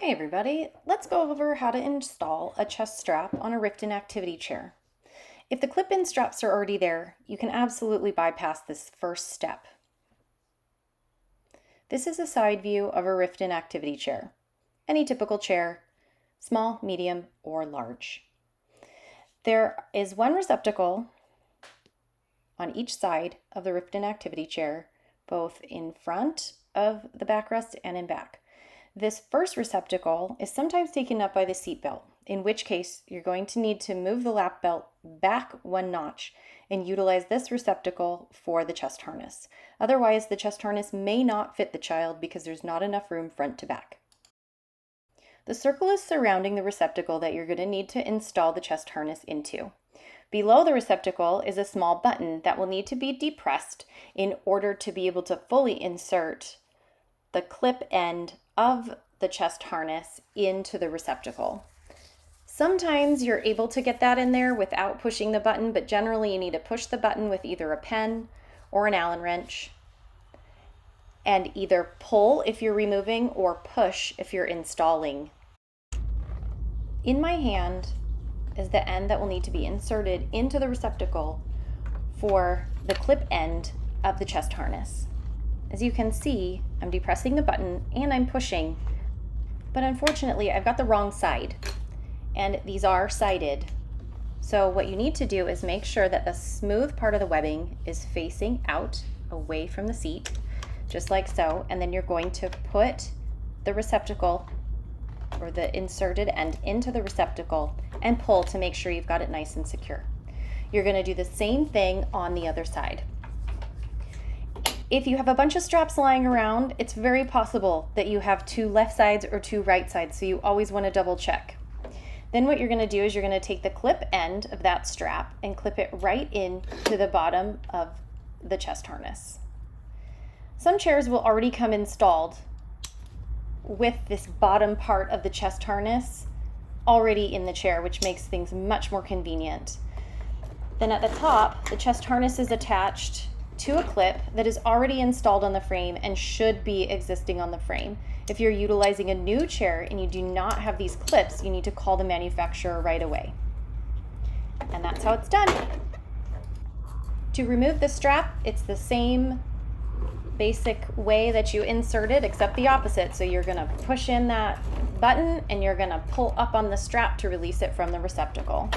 Hey everybody, let's go over how to install a chest strap on a Rifton activity chair. If the clip-in straps are already there, you can absolutely bypass this first step. This is a side view of a Rifton activity chair. Any typical chair, small, medium, or large. There is one receptacle on each side of the Rifton activity chair, both in front of the backrest and in back. This first receptacle is sometimes taken up by the seat belt, in which case you're going to need to move the lap belt back one notch and utilize this receptacle for the chest harness. Otherwise, the chest harness may not fit the child because there's not enough room front to back. The circle is surrounding the receptacle that you're going to need to install the chest harness into. Below the receptacle is a small button that will need to be depressed in order to be able to fully insert the clip end of the chest harness into the receptacle. Sometimes you're able to get that in there without pushing the button, but generally you need to push the button with either a pen or an Allen wrench, and either pull if you're removing or push if you're installing. In my hand is the end that will need to be inserted into the receptacle for the clip end of the chest harness. As you can see, I'm depressing the button and I'm pushing, but unfortunately I've got the wrong side, and these are sided. So what you need to do is make sure that the smooth part of the webbing is facing out away from the seat, just like so, and then you're going to put the receptacle or the inserted end into the receptacle and pull to make sure you've got it nice and secure. You're going to do the same thing on the other side. If you have a bunch of straps lying around, it's very possible that you have two left sides or two right sides, so you always want to double check. Then what you're going to do is you're going to take the clip end of that strap and clip it right in to the bottom of the chest harness. Some chairs will already come installed with this bottom part of the chest harness already in the chair, which makes things much more convenient. Then at the top, the chest harness is attached to a clip that is already installed on the frame and should be existing on the frame. If you're utilizing a new chair and you do not have these clips, you need to call the manufacturer right away. And that's how it's done. To remove the strap, it's the same basic way that you insert it, except the opposite. So you're going to push in that button and you're going to pull up on the strap to release it from the receptacle.